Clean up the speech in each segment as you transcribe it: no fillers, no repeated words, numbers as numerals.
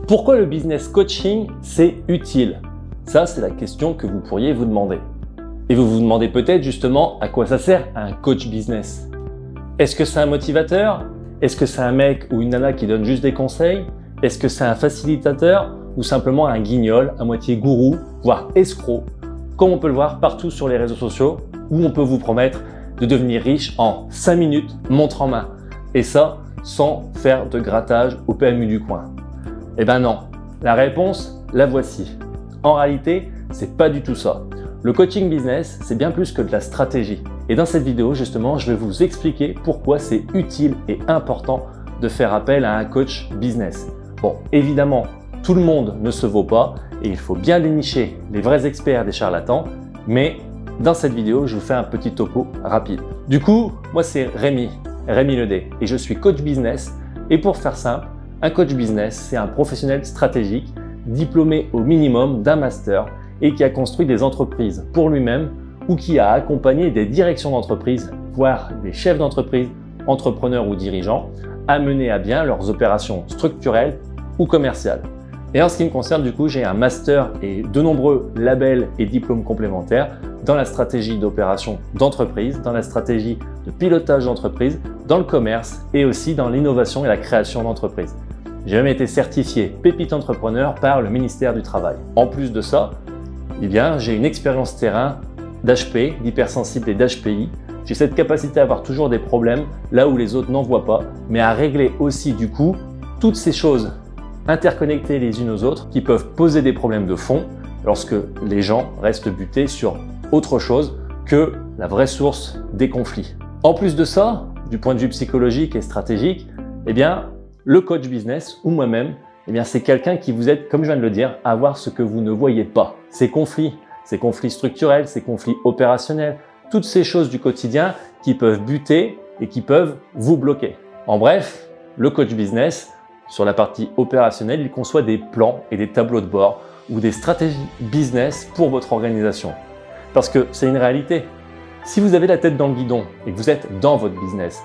Pourquoi le business coaching, c'est utile? Ça, c'est la question que vous pourriez vous demander. Et vous vous demandez peut-être justement à quoi ça sert un coach business. Est-ce que c'est un motivateur? Est-ce que c'est un mec ou une nana qui donne juste des conseils? Est-ce que c'est un facilitateur ou simplement un guignol, à moitié gourou, voire escroc, comme on peut le voir partout sur les réseaux sociaux, où on peut vous promettre de devenir riche en 5 minutes, montre en main. Et ça, sans faire de grattage au PMU du coin. Eh ben non, la réponse, la voici. En réalité, c'est pas du tout ça. Le coaching business, c'est bien plus que de la stratégie. Et dans cette vidéo, justement, je vais vous expliquer pourquoi c'est utile et important de faire appel à un coach business. Bon, évidemment, tout le monde ne se vaut pas et il faut bien dénicher les vrais experts des charlatans, mais dans cette vidéo, je vous fais un petit topo rapide. Du coup, moi c'est Rémi Ledé, et je suis coach business. Et pour faire simple, un coach business, c'est un professionnel stratégique, diplômé au minimum d'un master et qui a construit des entreprises pour lui-même ou qui a accompagné des directions d'entreprise, voire des chefs d'entreprise, entrepreneurs ou dirigeants, à mener à bien leurs opérations structurelles ou commerciales. Et en ce qui me concerne, du coup, j'ai un master et de nombreux labels et diplômes complémentaires dans la stratégie d'opération d'entreprise, dans la stratégie de pilotage d'entreprise, dans le commerce et aussi dans l'innovation et la création d'entreprise. J'ai même été certifié pépite entrepreneur par le ministère du Travail. En plus de ça, j'ai une expérience terrain d'HP, d'hypersensible et d'HPI. J'ai cette capacité à avoir toujours des problèmes là où les autres n'en voient pas, mais à régler aussi du coup toutes ces choses interconnectées les unes aux autres qui peuvent poser des problèmes de fond lorsque les gens restent butés sur autre chose que la vraie source des conflits. En plus de ça, du point de vue psychologique et stratégique, le coach business ou moi-même, c'est quelqu'un qui vous aide, comme je viens de le dire, à voir ce que vous ne voyez pas. Ces conflits structurels, ces conflits opérationnels, toutes ces choses du quotidien qui peuvent buter et qui peuvent vous bloquer. En bref, le coach business, sur la partie opérationnelle, il conçoit des plans et des tableaux de bord ou des stratégies business pour votre organisation. Parce que c'est une réalité. Si vous avez la tête dans le guidon et que vous êtes dans votre business,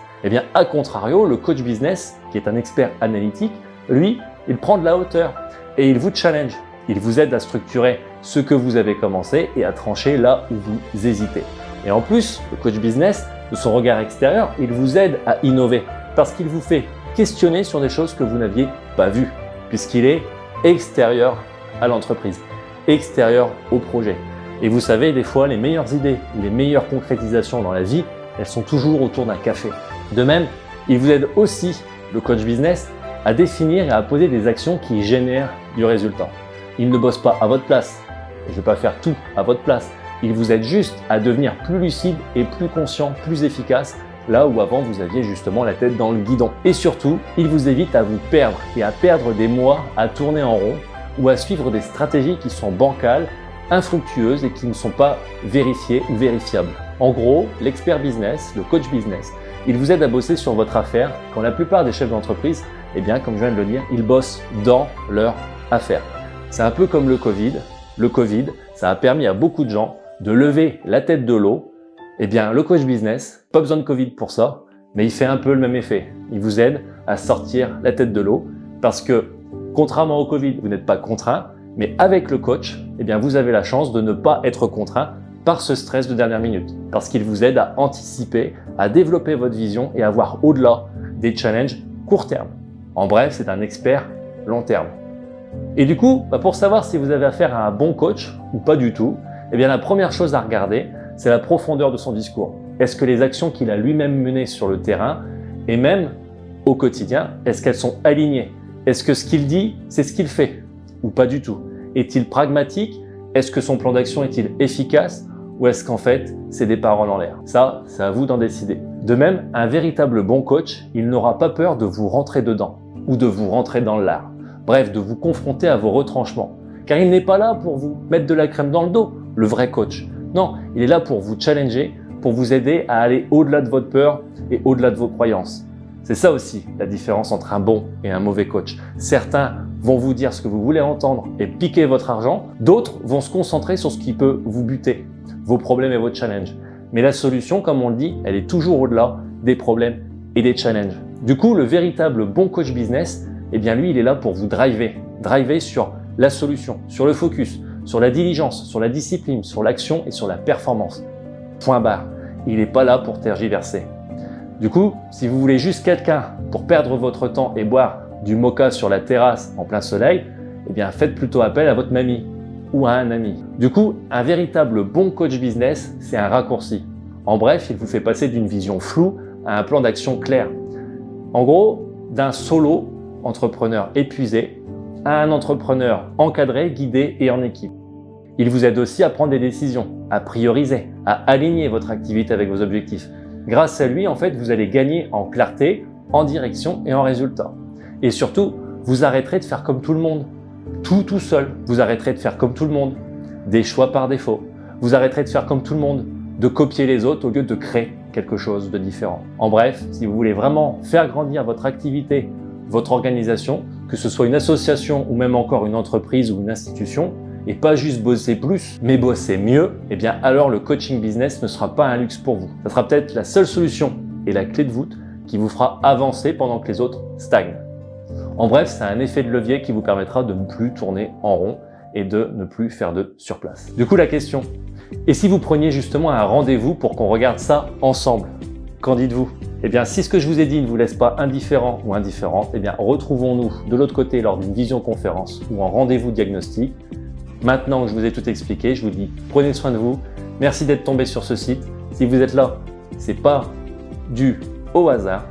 à contrario, le coach business, qui est un expert analytique, lui, il prend de la hauteur et il vous challenge. Il vous aide à structurer ce que vous avez commencé et à trancher là où vous hésitez. Et en plus, le coach business, de son regard extérieur, il vous aide à innover parce qu'il vous fait questionner sur des choses que vous n'aviez pas vues, puisqu'il est extérieur à l'entreprise, extérieur au projet. Et vous savez, des fois, les meilleures idées, les meilleures concrétisations dans la vie, elles sont toujours autour d'un café. De même, il vous aide aussi, le coach business, à définir et à poser des actions qui génèrent du résultat. Il ne bosse pas à votre place. Je ne vais pas faire tout à votre place. Il vous aide juste à devenir plus lucide et plus conscient, plus efficace, là où avant vous aviez justement la tête dans le guidon. Et surtout, il vous évite à vous perdre et à perdre des mois à tourner en rond ou à suivre des stratégies qui sont bancales, infructueuses et qui ne sont pas vérifiées ou vérifiables. En gros, l'expert business, le coach business, il vous aide à bosser sur votre affaire quand la plupart des chefs d'entreprise, comme je viens de le dire, ils bossent dans leur affaire. C'est un peu comme le Covid. Le Covid, ça a permis à beaucoup de gens de lever la tête de l'eau. Le coach business, pas besoin de Covid pour ça, mais il fait un peu le même effet. Il vous aide à sortir la tête de l'eau parce que, contrairement au Covid, vous n'êtes pas contraint, mais avec le coach, vous avez la chance de ne pas être contraint par ce stress de dernière minute. Parce qu'il vous aide à anticiper, à développer votre vision et à voir au-delà des challenges court terme. En bref, c'est un expert long terme. Et du coup, pour savoir si vous avez affaire à un bon coach ou pas du tout, la première chose à regarder, c'est la profondeur de son discours. Est-ce que les actions qu'il a lui-même menées sur le terrain et même au quotidien, est-ce qu'elles sont alignées? Est-ce que ce qu'il dit, c'est ce qu'il fait? Ou pas du tout? Est-il pragmatique? Est-ce que son plan d'action est-il efficace? Ou est-ce qu'en fait, c'est des paroles en l'air? Ça, c'est à vous d'en décider. De même, un véritable bon coach, il n'aura pas peur de vous rentrer dedans ou de vous rentrer dans l'art. Bref, de vous confronter à vos retranchements. Car il n'est pas là pour vous mettre de la crème dans le dos, le vrai coach. Non, il est là pour vous challenger, pour vous aider à aller au-delà de votre peur et au-delà de vos croyances. C'est ça aussi la différence entre un bon et un mauvais coach. Certains vont vous dire ce que vous voulez entendre et piquer votre argent. D'autres vont se concentrer sur ce qui peut vous buter, vos problèmes et vos challenges. Mais la solution, comme on le dit, elle est toujours au-delà des problèmes et des challenges. Du coup, le véritable bon coach business, eh bien lui, il est là pour vous driver. Driver sur la solution, sur le focus, sur la diligence, sur la discipline, sur l'action et sur la performance. Point barre. Il n'est pas là pour tergiverser. Du coup, si vous voulez juste quelqu'un pour perdre votre temps et boire du moka sur la terrasse en plein soleil, eh bien faites plutôt appel à votre mamie ou à un ami. Du coup, un véritable bon coach business, c'est un raccourci. En bref, il vous fait passer d'une vision floue à un plan d'action clair. En gros, d'un solo entrepreneur épuisé à un entrepreneur encadré, guidé et en équipe. Il vous aide aussi à prendre des décisions, à prioriser, à aligner votre activité avec vos objectifs. Grâce à lui, en fait, vous allez gagner en clarté, en direction et en résultat. Et surtout, vous arrêterez de faire comme tout le monde, tout seul. Vous arrêterez de faire comme tout le monde, des choix par défaut. Vous arrêterez de faire comme tout le monde, de copier les autres au lieu de créer quelque chose de différent. En bref, si vous voulez vraiment faire grandir votre activité, votre organisation, que ce soit une association ou même encore une entreprise ou une institution, et pas juste bosser plus, mais bosser mieux, eh bien alors le coaching business ne sera pas un luxe pour vous. Ça sera peut-être la seule solution et la clé de voûte qui vous fera avancer pendant que les autres stagnent. En bref, c'est un effet de levier qui vous permettra de ne plus tourner en rond et de ne plus faire de surplace. Du coup, la question, et si vous preniez justement un rendez-vous pour qu'on regarde ça ensemble? Qu'en dites-vous? Eh bien, si ce que je vous ai dit ne vous laisse pas indifférent ou indifférente, eh bien, retrouvons-nous de l'autre côté lors d'une visioconférence ou en rendez-vous diagnostic. Maintenant que je vous ai tout expliqué, je vous dis prenez soin de vous. Merci d'être tombé sur ce site. Si vous êtes là, c'est pas dû au hasard.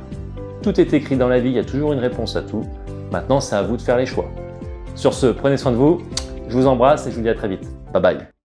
Tout est écrit dans la vie, il y a toujours une réponse à tout. Maintenant, c'est à vous de faire les choix. Sur ce, prenez soin de vous. Je vous embrasse et je vous dis à très vite. Bye bye.